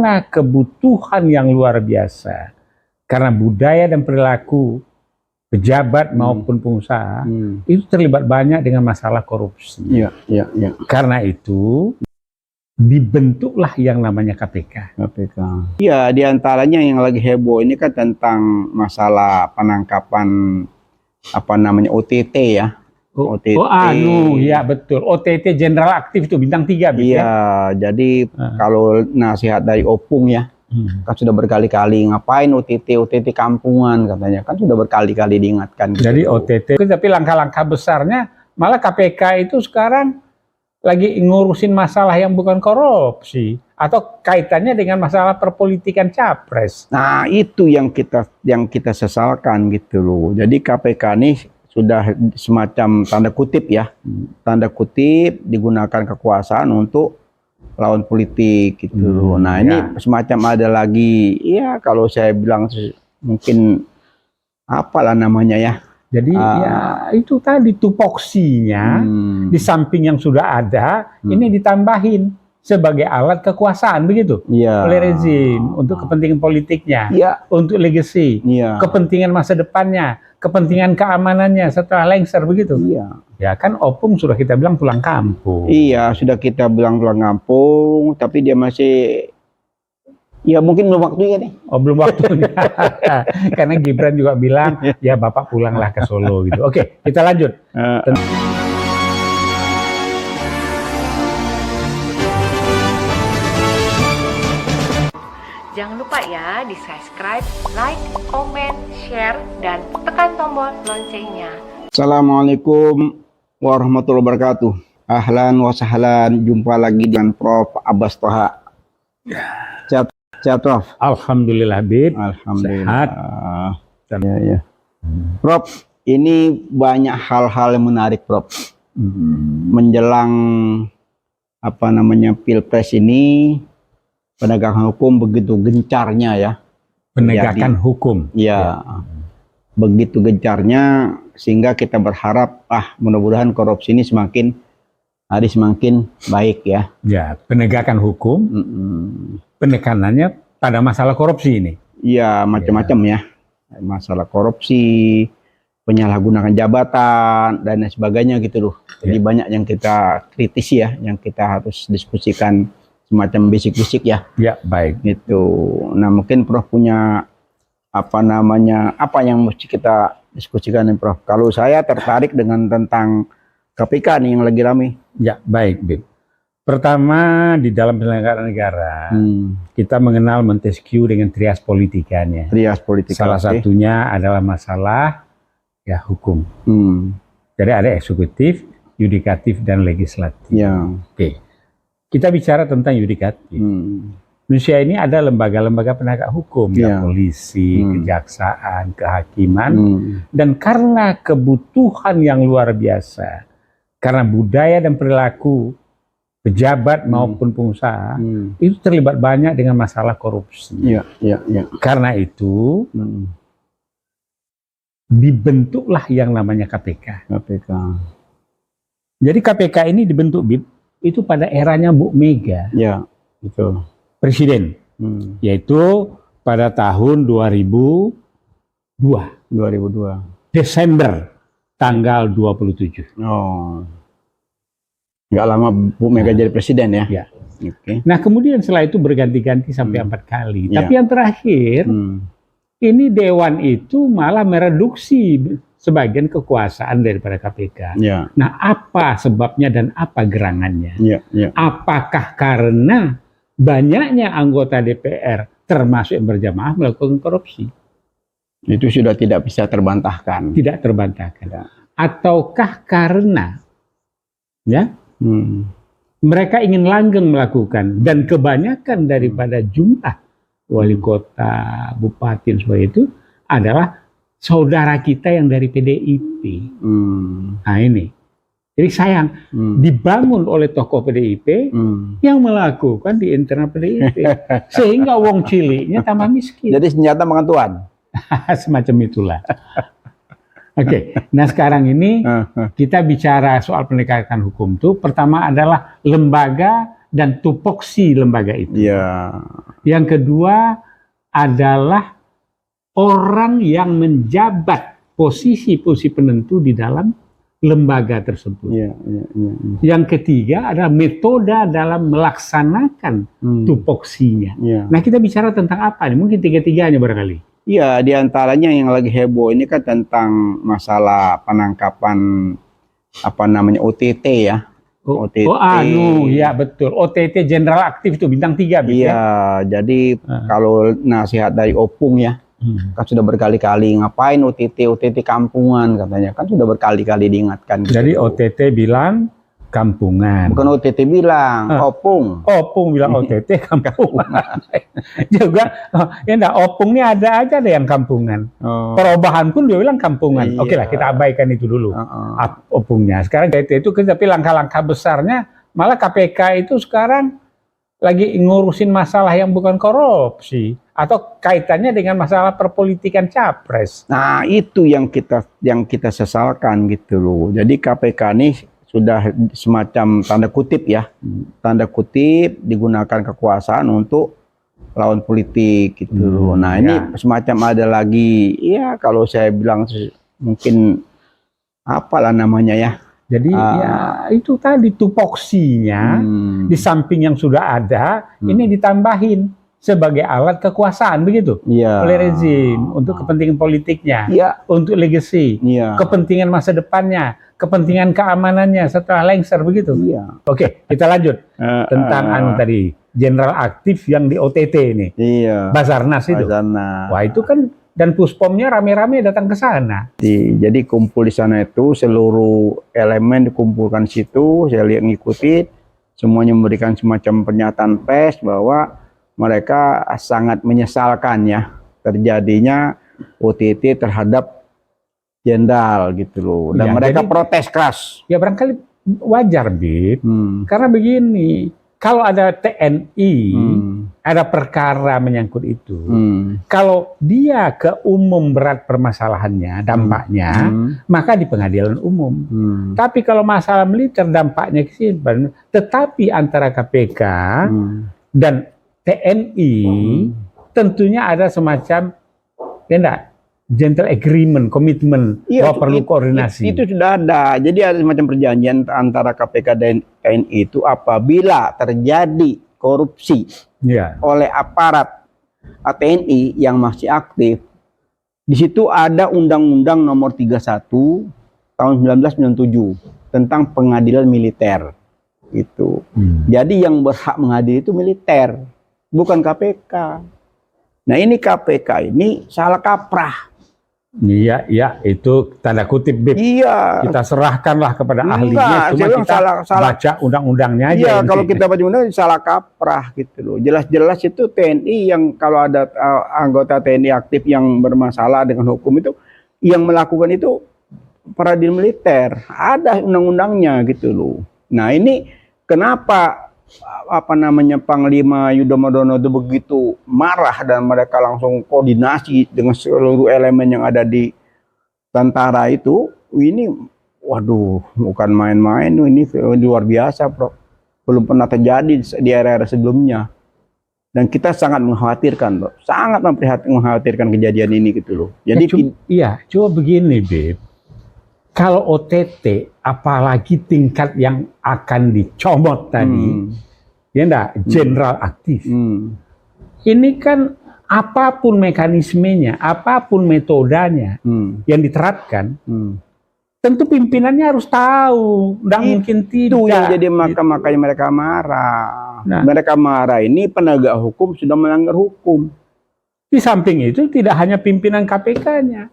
karena kebutuhan yang luar biasa, karena budaya dan perilaku pejabat maupun pengusaha itu terlibat banyak dengan masalah korupsi. Karena itu dibentuklah yang namanya KPK. Iya, diantaranya yang lagi heboh ini kan tentang masalah penangkapan OTT ya. OTT. Ya betul. OTT Jenderal Aktif itu bintang 3. Iya, jadi kalau nasihat dari Opung ya, kan sudah berkali-kali ngapain OTT kampungan katanya, kan sudah berkali-kali diingatkan. Gitu. Jadi OTT, tapi langkah-langkah besarnya malah KPK itu sekarang lagi ngurusin masalah yang bukan korupsi atau kaitannya dengan masalah perpolitikan capres. Nah itu yang kita sesalkan gitu loh. Jadi KPK ini sudah semacam tanda kutip ya, tanda kutip digunakan kekuasaan untuk lawan politik gitu. Nah ini semacam ada lagi ya, kalau saya bilang mungkin apalah namanya ya. Jadi ya itu tadi tupoksinya di samping yang sudah ada ini ditambahin sebagai alat kekuasaan begitu oleh rezim untuk kepentingan politiknya, untuk legacy, kepentingan masa depannya, kepentingan keamanannya setelah lengser begitu. Ya kan Opung sudah kita bilang pulang kampung. Iya, sudah kita bilang pulang kampung, tapi dia masih mungkin belum waktunya nih. Belum waktunya. Karena Gibran juga bilang ya Bapak pulanglah ke Solo gitu. Oke, kita lanjut. Jangan lupa ya di subscribe, like, comment, share, dan tekan tombol loncengnya. Assalamualaikum warahmatullahi wabarakatuh. Ahlan wa sahlan, jumpa lagi dengan Prof. Abbas Toha. Sehat Prof? Alhamdulillah Bib. Alhamdulillah. Sehat. Ya. Prof, ini banyak hal-hal yang menarik Prof. Menjelang Pilpres ini, penegakan hukum begitu gencarnya ya. Penegakan hukum. Ya. Begitu gencarnya sehingga kita berharap mudah-mudahan korupsi ini semakin hari semakin baik ya. Ya, penegakan hukum. Penekanannya pada masalah korupsi ini. Iya, macam-macam ya. Masalah korupsi, penyalahgunaan jabatan dan lain sebagainya gitu loh. Jadi banyak yang kita kritisi ya, yang kita harus diskusikan semacam bisik-bisik ya. Ya, baik. Gitu. Nah, mungkin Prof punya apa yang mesti kita diskusikan nih Prof. Kalau saya tertarik dengan tentang KPK nih yang lagi rame. Ya, baik, Bib. Pertama, di dalam penyelenggaraan negara, kita mengenal Montesquieu dengan trias politikanya. Trias politika. Salah satunya adalah masalah ya hukum. Jadi ada eksekutif, yudikatif, dan legislatif. Oke. Kita bicara tentang yudikatif. Indonesia ini ada lembaga-lembaga penegak hukum, polisi, kejaksaan, kehakiman, dan karena kebutuhan yang luar biasa, karena budaya dan perilaku pejabat maupun pengusaha itu terlibat banyak dengan masalah korupsi. Karena itu dibentuklah yang namanya KPK. Jadi KPK ini dibentuk Bib itu pada eranya Bu Mega. Ya, betul. Presiden. Yaitu pada tahun 2002. Desember tanggal 27. Nggak lama Bu Mega jadi presiden ya? Ya. Nah kemudian setelah itu berganti-ganti sampai 4 kali. Tapi yang terakhir, ini Dewan itu malah mereduksi sebagian kekuasaan daripada KPK. Nah apa sebabnya dan apa gerangannya? Apakah karena banyaknya anggota DPR termasuk yang berjamaah melakukan korupsi? Itu sudah tidak bisa terbantahkan. Tidak terbantahkan. Ataukah karena mereka ingin langgeng melakukan, dan kebanyakan daripada jumlah wali kota, bupati dan sebagainya itu adalah saudara kita yang dari PDIP. Nah ini, jadi sayang dibangun oleh tokoh PDIP yang melakukan di internal PDIP sehingga wong ciliknya tambah miskin. Jadi senjata makan tuan. Semacam itulah. Oke, nah sekarang ini kita bicara soal penegakan hukum itu pertama adalah lembaga dan tupoksi lembaga itu. Ya. Yang kedua adalah orang yang menjabat posisi-posisi penentu di dalam lembaga tersebut. Ya. Yang ketiga adalah metode dalam melaksanakan tupoksinya. Ya. Nah, kita bicara tentang apa nih? Mungkin tiga-tiganya barangkali. Iya, diantaranya yang lagi heboh ini kan tentang masalah penangkapan OTT ya. OTT. Ya betul. OTT Jenderal Aktif itu bintang 3. Iya, jadi kalau nasihat dari Opung ya, kan sudah berkali-kali ngapain OTT kampungan katanya, kan sudah berkali-kali diingatkan. Gitu. Jadi OTT bilang kampungan. Bukan OTT bilang, Opung. Opung bilang OTT kampungan. Juga, ya enggak, Opung ini ada aja yang kampungan. Perubahan pun dia bilang kampungan. Oke lah, kita abaikan itu dulu. Opungnya. Sekarang OTT itu, tapi langkah-langkah besarnya, malah KPK itu sekarang lagi ngurusin masalah yang bukan korupsi. Atau kaitannya dengan masalah perpolitikan capres. Nah, itu yang kita sesalkan gitu loh. Jadi KPK ini sudah semacam tanda kutip ya, tanda kutip digunakan kekuasaan untuk lawan politik gitu. Nah ini semacam ada lagi, ya kalau saya bilang mungkin apalah namanya ya. Jadi ya itu tadi tupoksinya di samping yang sudah ada, ini ditambahin sebagai alat kekuasaan begitu oleh rezim untuk kepentingan politiknya, untuk legacy, kepentingan masa depannya, kepentingan keamanannya setelah lengser begitu. Oke, kita lanjut tentang tadi Jenderal Aktif yang di OTT ini. Basarnas itu. Wah, itu kan dan Puspomnya rame-rame datang ke sana. Jadi kumpul di sana itu seluruh elemen dikumpulkan situ, saya lihat ngikutin, semuanya memberikan semacam pernyataan pers bahwa mereka sangat menyesalkan ya terjadinya OTT terhadap jenderal gitu loh, dan mereka protes keras. Ya barangkali wajar, Bib, karena begini, kalau ada TNI, ada perkara menyangkut itu, kalau dia ke umum berat permasalahannya, dampaknya, maka di pengadilan umum. Tapi kalau masalah militer dampaknya ke sini, tetapi antara KPK dan TNI tentunya ada semacam gentle agreement, komitmen bahwa perlu koordinasi. Itu sudah ada. Jadi ada semacam perjanjian antara KPK dan TNI itu apabila terjadi korupsi oleh aparat TNI yang masih aktif, di situ ada Undang-Undang Nomor 31 tahun 1997 tentang pengadilan militer. Itu. Jadi yang berhak mengadili itu militer, bukan KPK. Nah ini KPK ini salah kaprah. Iya, itu tanda kutip, Bib. Kita serahkanlah kepada ahlinya, cuma kita baca undang-undangnya aja. Iya, kalau kita baca undang salah kaprah gitu loh. Jelas-jelas itu TNI yang kalau ada anggota TNI aktif yang bermasalah dengan hukum itu, yang melakukan itu peradilan militer. Ada undang-undangnya gitu loh. Nah ini kenapa Panglima Yudomardono itu begitu marah dan mereka langsung koordinasi dengan seluruh elemen yang ada di tentara itu. Ini waduh, bukan main-main, ini luar biasa, Bro. Belum pernah terjadi di era-era sebelumnya. Dan kita sangat mengkhawatirkan, Bro. Sangat mengkhawatirkan kejadian ini gitu loh. Jadi coba begini, Beb. Kalau OTT, apalagi tingkat yang akan dicomot tadi, jenderal aktif. Ini kan apapun mekanismenya, apapun metodenya yang diterapkan, tentu pimpinannya harus tahu. Nggak mungkin tidak. Itu yang jadi makanya mereka marah. Mereka marah ini penegak hukum sudah melanggar hukum. Di samping itu tidak hanya pimpinan KPK-nya.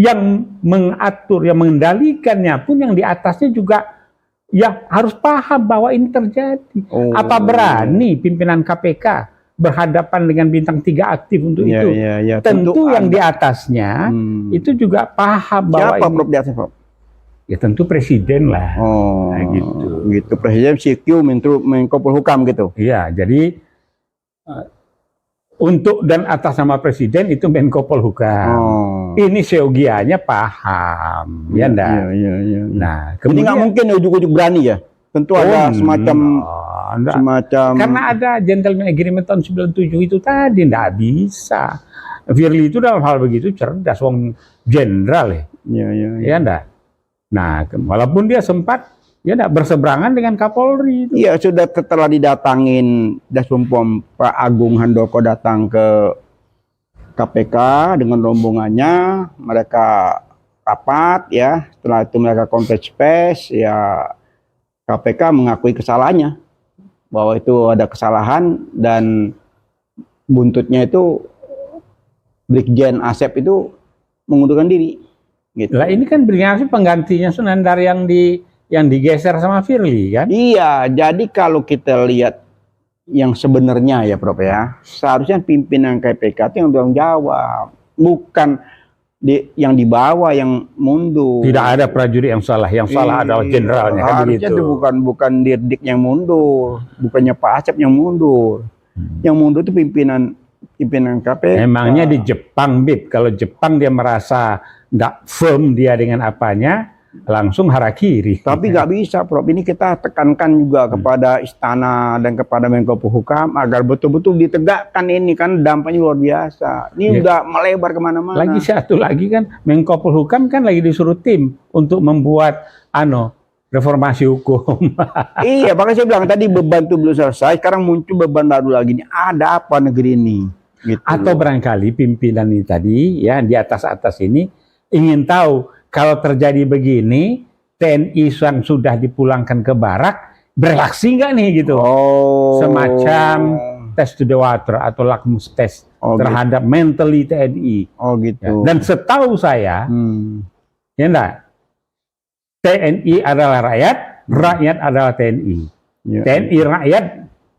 Yang mengatur, yang mengendalikannya pun yang di atasnya juga ya harus paham bahwa ini terjadi. Apa berani pimpinan KPK berhadapan dengan bintang 3 aktif untuk itu? Tentu yang di atasnya itu juga paham bahwa siapa Prof di atas, Prof? Ya tentu presiden lah. Nah, gitu. Presiden CQ Menko Polhukam gitu. Iya, jadi untuk dan atas nama presiden itu Menko Polhukam. Ini seogianya paham, ya enggak? Iya. Nah, kemudian nggak mungkin ujuk-ujuk berani ya. Tentu ada semacam enggak. Semacam Karena ada gentleman agreement tahun 97 itu tadi, enggak bisa. Firly itu dalam hal begitu cerdas, wong jenderal ya. Ya enggak. Nah, walaupun dia sempat ya enggak berseberangan dengan Kapolri itu. Iya, sudah setelah didatangin Daspumpom Pak Agung Handoko datang ke KPK dengan rombongannya, mereka rapat ya. Setelah itu mereka konferensi pers, ya KPK mengakui kesalahannya bahwa itu ada kesalahan dan buntutnya itu Brigjen Asep itu mengundurkan diri. Gitu. Lah ini kan Brigjen Asep penggantinya Sunandar yang digeser sama Firly kan? Iya, jadi kalau kita lihat yang sebenarnya ya Prof ya, seharusnya pimpinan KPK itu yang bertanggung jawab, bukan yang di bawah yang mundur. Tidak ada prajurit yang salah adalah jenderalnya kan harusnya begitu. Itu bukan Dirdik yang mundur, bukannya Pak Asep yang mundur. Yang mundur itu pimpinan KPK. Emangnya di Jepang, Bib, kalau Jepang dia merasa nggak firm dia dengan apanya, langsung harakiri. Tapi nggak bisa, Prof. Ini kita tekankan juga kepada istana dan kepada Menko Polhukam agar betul-betul ditegakkan ini, kan dampaknya luar biasa. Ini udah melebar kemana-mana. Lagi satu lagi kan, Menko Polhukam kan lagi disuruh tim untuk membuat reformasi hukum. Iya, makanya saya bilang tadi beban itu belum selesai, sekarang muncul beban baru lagi nih. Ada apa negeri ini? Gitu. Atau barangkali pimpinan ini tadi, ya di atas-atas ini ingin tahu kalau terjadi begini, TNI yang sudah dipulangkan ke barak bereaksi nggak nih gitu? Semacam test to the water atau lakmus test terhadap mentally TNI. Gitu. Ya. Dan setahu saya, ya enggak, TNI adalah rakyat, rakyat adalah TNI. TNI rakyat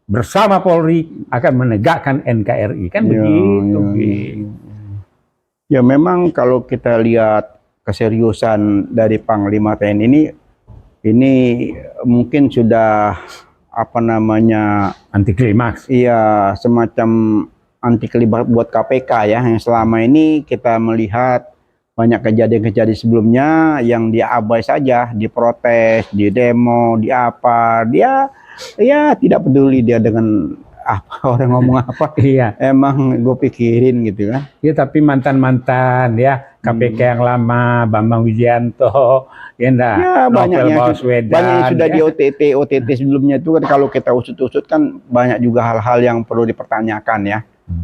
bersama Polri akan menegakkan NKRI, kan begitu. Ya memang kalau kita lihat keseriusan dari Panglima TNI ini mungkin sudah anti klimaks. Iya, semacam anti klimaks buat KPK ya, yang selama ini kita melihat banyak kejadian-kejadian sebelumnya yang dia abai saja, diprotes, di demo, di apa, dia ya tidak peduli dia dengan apa orang ngomong apa. Iya, emang gue pikirin gitu kan. Ya tapi mantan-mantan ya KPK yang lama, Bambang Wijayanto, ya enggak, banyak yang sudah ya. di OTT sebelumnya itu kan, kalau kita usut-usut kan banyak juga hal-hal yang perlu dipertanyakan ya.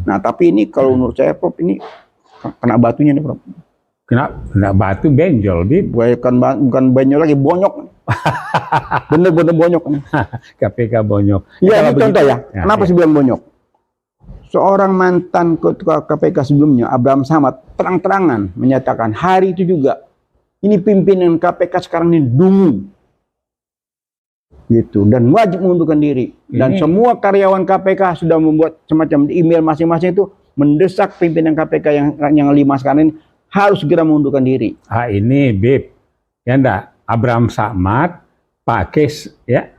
Nah tapi ini kalau menurut saya Prof, ini kena batunya nih Prof. Kena batu benjol, bukan benjol lagi, bonyok. Bener-bener bonyok nih. KPK bonyok. Ya, ini contoh ya. Kenapa sih bilang bonyok? Seorang mantan ketua KPK sebelumnya, Abraham Samad, terang-terangan menyatakan hari itu juga, ini pimpinan KPK sekarang ini dungu. Gitu, dan wajib mengundurkan diri. Dan semua karyawan KPK sudah membuat semacam email masing-masing itu mendesak pimpinan KPK yang 5 sekarang ini harus segera mengundurkan diri. Ini Bib, ya enggak, Abraham Samad pakai ya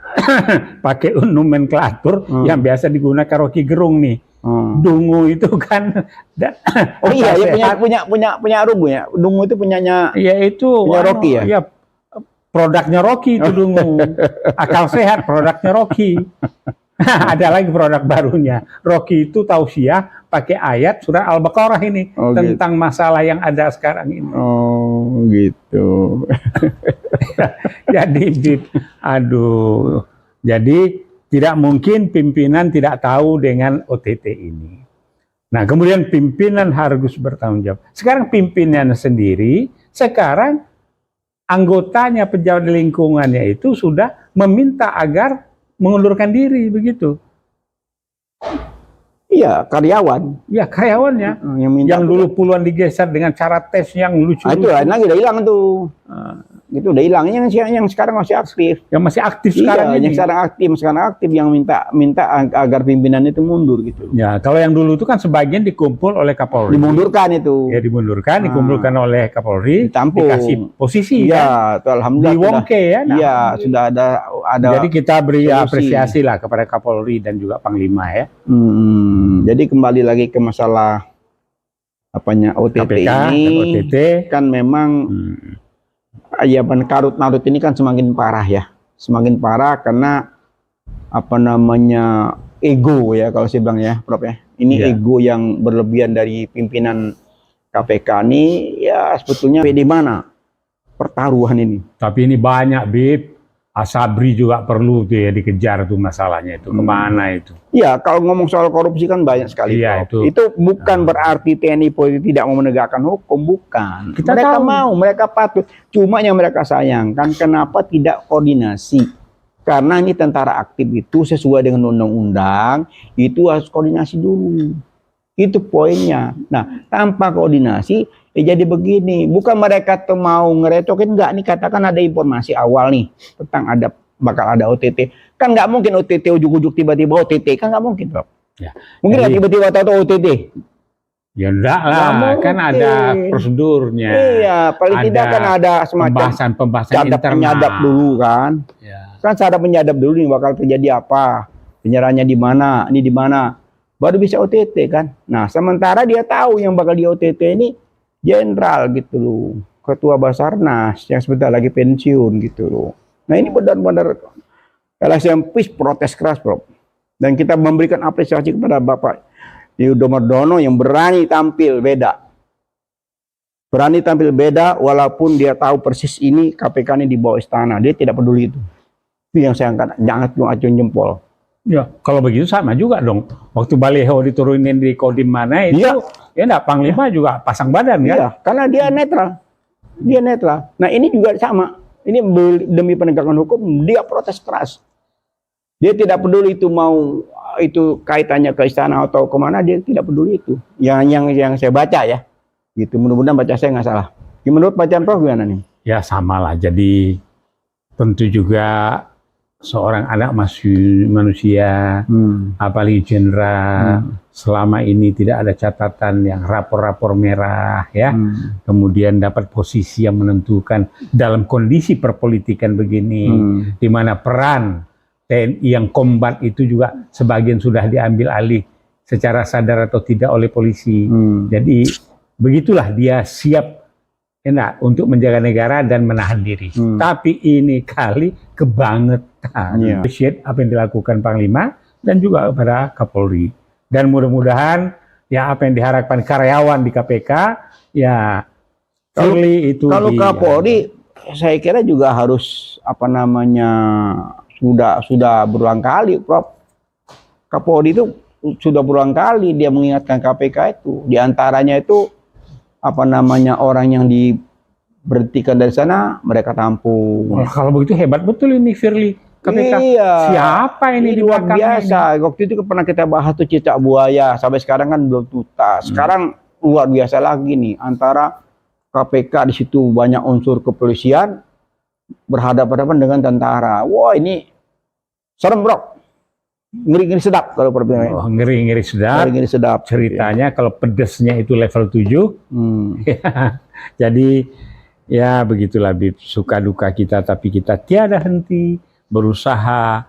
pakai nomenklatur yang biasa digunakan Rocky Gerung nih. Dungu itu kan punya Rubu ya. Dungu itu punya Rocky ya. Iya, produknya Rocky itu dungu. Akal sehat produknya Rocky. Ada lagi produk barunya. Rocky itu tausiah pakai ayat surah Al-Baqarah ini tentang masalah yang ada sekarang ini. Gitu. Jadi, jadi tidak mungkin pimpinan tidak tahu dengan OTT ini. Nah, kemudian pimpinan harus bertanggung jawab. Sekarang pimpinan sendiri, sekarang anggotanya, pejabat di lingkungannya itu sudah meminta agar mengundurkan diri, begitu. Iya, karyawan. Ya, karyawannya. Yang dulu puluhan digeser dengan cara tes yang lucu. Itu lagi udah hilang tuh. Itu udah hilang. Yang sekarang masih aktif. Yang masih aktif sekarang ini. Yang sekarang aktif yang minta agar pimpinan itu mundur gitu. Ya, kalau yang dulu itu kan sebagian dikumpul oleh Kapolri. Dimundurkan itu. Ya, dikumpulkan oleh Kapolri. Ditampung. Dikasih posisi ya, kan. Alhamdulillah. Di Wongke ya. Iya, sudah ada. Jadi kita beri apresiasi lah kepada Kapolri dan juga Panglima ya. Jadi kembali lagi ke masalah OTT KPK, ini OTT. Kan memang ya karut-marut ini kan semakin parah ya, semakin parah karena apa namanya ego ya kalau saya bilang ya, Prof ya. Ini ego yang berlebihan dari pimpinan KPK ini ya sebetulnya di mana pertaruhan ini. Tapi ini banyak, Bib. Asabri juga perlu tuh ya dikejar tuh masalahnya itu. Kemana itu? Ya kalau ngomong soal korupsi kan banyak sekali. Iya, itu bukan berarti TNI Polri tidak mau menegakkan hukum, bukan. Kita mereka tahu. mau, mereka patut. Cuma yang mereka sayangkan kenapa tidak koordinasi. Karena ini tentara aktif itu sesuai dengan undang-undang, itu harus koordinasi dulu. Itu poinnya. Nah, tanpa koordinasi, jadi begini. Bukan mereka tuh mau ngerecokin, enggak. Nih katakan ada informasi awal nih, tentang bakal ada OTT. Kan nggak mungkin OTT ujuk-ujuk tiba-tiba OTT. Kan nggak mungkin, Prof. Ya. Mungkin nggak tiba-tiba tahu OTT. Ya enggak lah, kan ada prosedurnya. Iya, paling tidak kan ada semacam pembahasan internal. Penyadap dulu kan. Ya. Kan sadap penyadap dulu nih bakal terjadi apa. Penyerangannya di mana, ini di mana. Baru bisa OTT kan. Nah, sementara dia tahu yang bakal di OTT ini jenderal gitu loh. Ketua Basarnas yang sebentar lagi pensiun gitu loh. Nah, ini benar-benar LSM PIS protes keras, Prof. Dan kita memberikan apresiasi kepada Bapak Yudho Mardono yang berani tampil beda. Berani tampil beda walaupun dia tahu persis ini KPK ini di bawah istana. Dia tidak peduli itu. Itu yang saya angkat, jangan acung jempol. Ya, kalau begitu sama juga dong. Waktu baliho diturunin di Kodim mana itu, ya enggak, Panglima juga pasang badan kan? Iya, karena dia netral. Dia netral. Nah, ini juga sama. Ini demi penegakan hukum, dia protes keras. Dia tidak peduli itu mau itu kaitannya ke istana atau kemana, dia tidak peduli itu. Yang saya baca ya, gitu. Mudah-mudahan baca saya nggak salah. Menurut bacaan Prof gimana nih? Ya sama lah. Jadi tentu juga seorang anak manusia, apalagi jenderal, selama ini tidak ada catatan yang rapor-rapor merah, ya. Kemudian dapat posisi yang menentukan dalam kondisi perpolitikan begini, di mana peran TNI yang kombat itu juga sebagian sudah diambil alih secara sadar atau tidak oleh polisi. Jadi begitulah dia siap untuk menjaga negara dan menahan diri. Tapi ini kali kebangetan. Appreciate apa yang dilakukan Panglima dan juga kepada Kapolri. Dan mudah-mudahan ya apa yang diharapkan karyawan di KPK ya kalau Kapolri saya kira juga harus apa namanya sudah berulang kali, Prof. Kapolri itu sudah berulang kali dia mengingatkan KPK itu. Di antaranya itu apa namanya orang yang diberhentikan dari sana mereka tampung. Kalau begitu hebat betul ini Firly KPK. Iya. Siapa ini luar biasa. Ini? Waktu itu pernah kita bahas tuh cicak buaya. Sampai sekarang kan belum tuntas. Sekarang luar biasa lagi nih antara KPK di situ banyak unsur kepolisian berhadapan-hadapan dengan tentara. Wah ini serem, Bro. Ngeri-ngeri sedap kalau perbedaan. Oh, ngeri-ngeri sedap. Ngeri-ngeri sedap. Ceritanya kalau pedesnya itu level 7. Jadi ya begitulah Bib, suka duka kita tapi kita tiada henti berusaha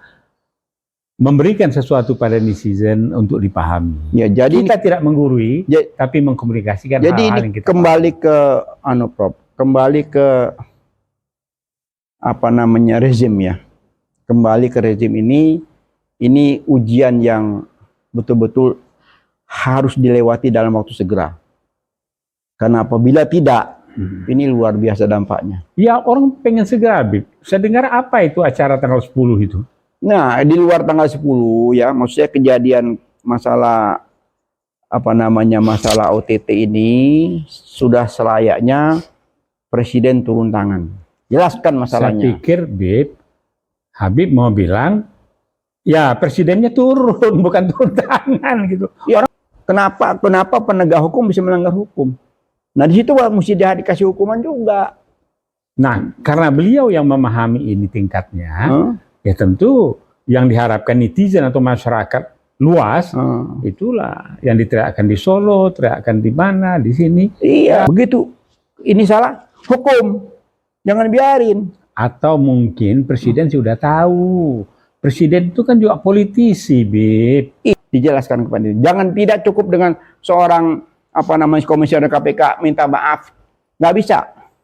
memberikan sesuatu pada netizen untuk dipahami. Ya, jadi kita tidak menggurui, tapi mengkomunikasikan hal-hal yang kita kembali pahami. Prof. Kembali ke apa namanya rezim ya. Kembali ke rezim ini ujian yang betul-betul harus dilewati dalam waktu segera. Karena apabila tidak, ini luar biasa dampaknya. Ya orang pengen segera, Bib. Saya dengar apa itu acara tanggal 10 itu? Nah, di luar tanggal 10 ya, maksudnya kejadian masalah apa namanya masalah OTT ini sudah selayaknya Presiden turun tangan. Jelaskan masalahnya. Saya pikir, Bib, Habib mau bilang ya presidennya turun, bukan turun tangan gitu. Ya, kenapa penegak hukum bisa melanggar hukum? Nah di situ mesti dikasih hukuman juga. Nah karena beliau yang memahami ini tingkatnya, ya tentu yang diharapkan netizen atau masyarakat luas, itulah yang diteriakkan di Solo, teriakkan di mana, di sini. Iya, begitu. Ini salah, hukum. Jangan biarin. Atau mungkin presiden sudah tahu. Presiden itu kan juga politisi, Bib. Dijelaskan kepada dia. Jangan tidak cukup dengan seorang apa namanya komisioner KPK minta maaf. Nggak bisa,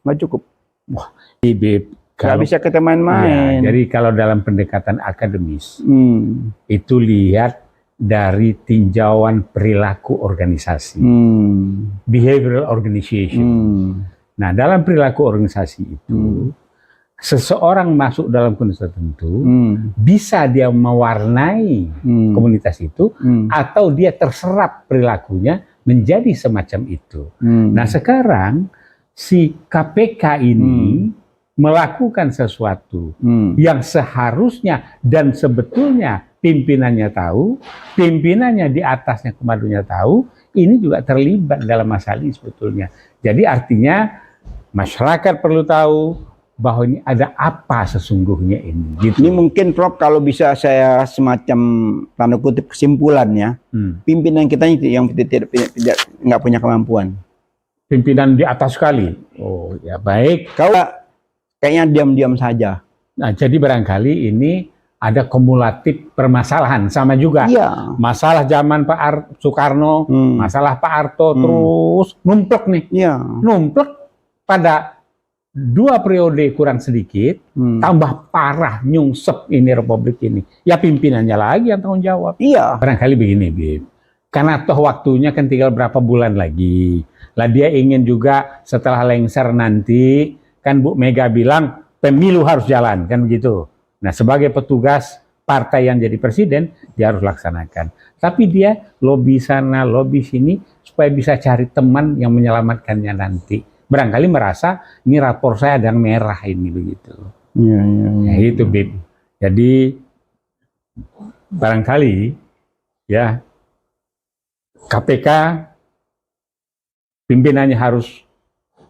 nggak cukup. Wah, Bib, Nggak bisa kita main-main. Ya, jadi kalau dalam pendekatan akademis itu lihat dari tinjauan perilaku organisasi, behavioral organization. Nah, dalam perilaku organisasi itu, seseorang masuk dalam kondisi tertentu, bisa dia mewarnai komunitas itu, atau dia terserap perilakunya menjadi semacam itu. Nah, sekarang si KPK ini melakukan sesuatu yang seharusnya dan sebetulnya pimpinannya tahu, pimpinannya di atasnya kemalunya tahu, ini juga terlibat dalam masalah ini sebetulnya. Jadi artinya masyarakat perlu tahu bahwa ini ada apa sesungguhnya ini. Gitu. Ini mungkin Prof kalau bisa saya semacam tanda kutip kesimpulannya, pimpinan kita yang tidak nggak punya kemampuan. Pimpinan di atas sekali. Oh ya baik. Kalau kayaknya diam-diam saja. Nah, jadi barangkali ini ada kumulatif permasalahan sama juga. Iya. Masalah zaman Pak Soekarno, masalah Pak Harto terus numplek nih. Iya. Numplek pada 2 periode kurang sedikit, tambah parah nyungsep ini republik ini. Ya pimpinannya lagi yang tanggung jawab. Iya. Barangkali begini, Bib. Karena toh waktunya kan tinggal berapa bulan lagi. Lah dia ingin juga setelah lengser nanti, kan Bu Mega bilang pemilu harus jalan, kan begitu. Nah sebagai petugas partai yang jadi presiden, dia harus laksanakan. Tapi dia lobby sana, lobby sini, supaya bisa cari teman yang menyelamatkannya nanti. Barangkali merasa, ini rapor saya ada yang merah ini, begitu. Iya. Nah itu, Bib. Jadi, barangkali, ya, KPK, pimpinannya harus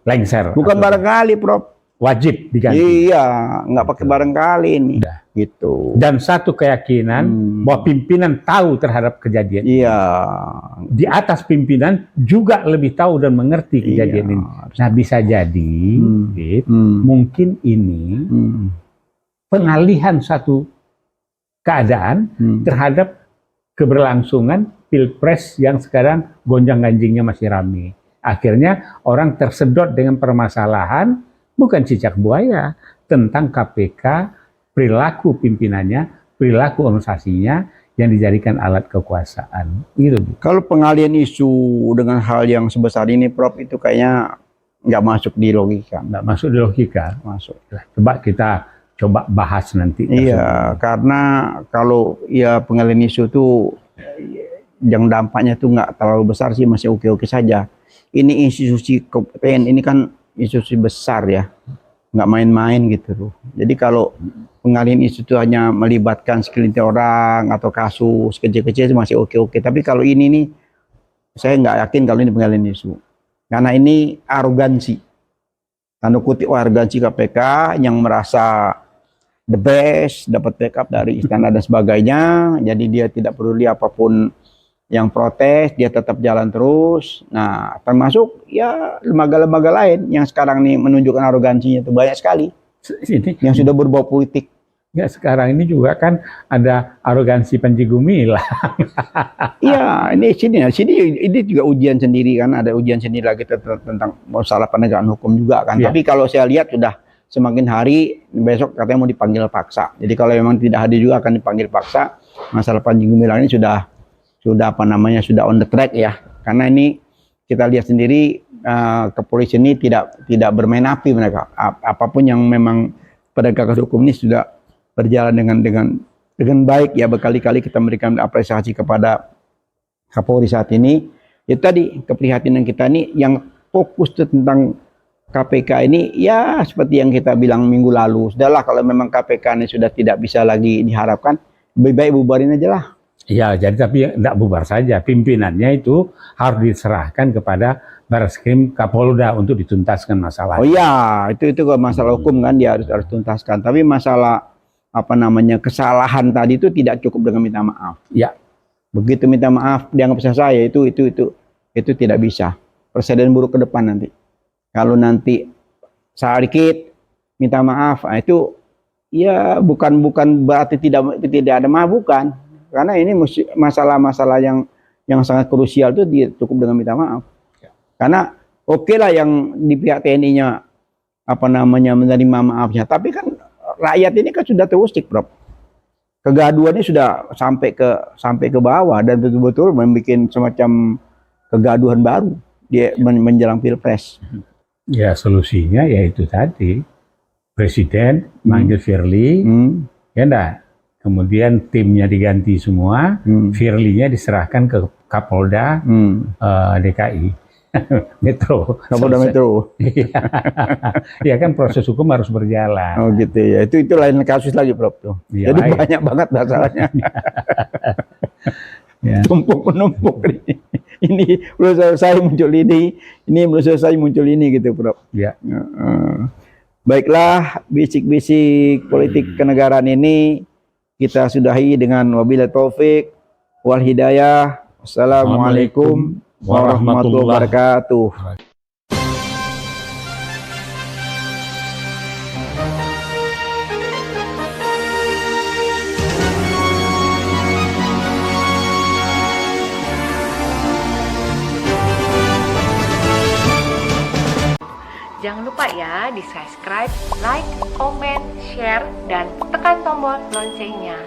lengser. Bukan barangkali, Prof. Wajib diganti. Iya, nggak pakai barangkali ini. Udah. Gitu. Dan satu keyakinan bahwa pimpinan tahu terhadap kejadian. Iya. Di atas pimpinan juga lebih tahu dan mengerti kejadian ini. Nah bisa jadi, mungkin ini pengalihan satu keadaan terhadap keberlangsungan pilpres yang sekarang gonjang-ganjingnya masih ramai. Akhirnya orang tersedot dengan permasalahan bukan cicak buaya tentang KPK, perilaku pimpinannya, perilaku organisasinya yang dijadikan alat kekuasaan. Gitu. Kalau pengalian isu dengan hal yang sebesar ini, Prof, itu kayaknya nggak masuk di logika. Nggak masuk di logika. Masuk. Coba kita bahas nanti. Iya, karena kalau ya pengalian isu itu yang dampaknya tuh nggak terlalu besar sih, masih oke-oke saja. Ini institusi TNI ini kan institusi besar ya, nggak main-main gitu loh. Jadi kalau pengalihan isu itu hanya melibatkan segelintir orang atau kasus kecil-kecil masih oke-oke. Tapi kalau ini nih, saya nggak yakin kalau ini pengalihan isu. Karena ini arogansi. Tanda kutip arogansi KPK yang merasa the best, dapat backup dari istana dan sebagainya. Jadi dia tidak peduli apapun yang protes, dia tetap jalan terus. Nah, termasuk ya lembaga-lembaga lain yang sekarang nih menunjukkan arogansinya itu banyak sekali. Ini yang sudah berbau politik. Ya sekarang ini juga kan ada arogansi Panji Gumilang. Iya, ini juga ujian sendiri kan, ada ujian sendiri lagi tentang masalah penegakan hukum juga kan. Ya. Tapi kalau saya lihat sudah semakin hari, besok katanya mau dipanggil paksa. Jadi kalau memang tidak hadir juga akan dipanggil paksa. Masalah Panji Gumilang ini sudah on the track ya. Karena ini kita lihat sendiri kepolisian ini tidak bermain api mereka. Apapun yang memang penegakan hukum ini sudah berjalan dengan baik ya. Berkali-kali kita memberikan apresiasi kepada Kapolri saat ini. Itu tadi keprihatinan kita ini yang fokus tentang KPK ini ya seperti yang kita bilang minggu lalu. Sudahlah kalau memang KPK ini sudah tidak bisa lagi diharapkan, lebih baik bubarin aja lah. Ya, jadi tapi tidak bubar saja. Pimpinannya itu harus diserahkan kepada Barreskrim Kapolda untuk dituntaskan masalah. Oh iya, itu masalah hukum kan dia harus tuntaskan. Tapi masalah kesalahan tadi itu tidak cukup dengan minta maaf. Ya. Begitu minta maaf dianggap selesai itu tidak bisa. Presiden buruk ke depan nanti. Kalau nanti salah dikit minta maaf, itu ya bukan berarti tidak ada maaf, bukan. Karena ini masalah-masalah yang sangat krusial itu dia cukup dengan minta maaf. Karena oke lah yang di pihak TNI-nya menerima maafnya. Tapi kan rakyat ini kan sudah terusik, Prof. Kegaduhannya sudah sampai ke bawah dan betul-betul membuat semacam kegaduhan baru dia menjelang Pilpres. Ya solusinya yaitu tadi Presiden manggil Firly, ya enggak. Kemudian timnya diganti semua, Firly-nya diserahkan ke Kapolda DKI Metro. Kapolda Metro. Ya kan proses hukum harus berjalan. Oh gitu ya. Itu lain kasus lagi, Prof. Tuh. Ya, jadi banyak banget masalahnya. Ya. Tumpuk menumpuk ini belum selesai muncul ini belum selesai muncul ini gitu, Prof. Ya. Baiklah, bisik-bisik politik kenegaraan ini kita sudahi dengan wabillahi taufik wal hidayah. Wassalamualaikum warahmatullahi wabarakatuh. Jangan lupa ya di subscribe, like, comment, share, dan tekan tombol loncengnya.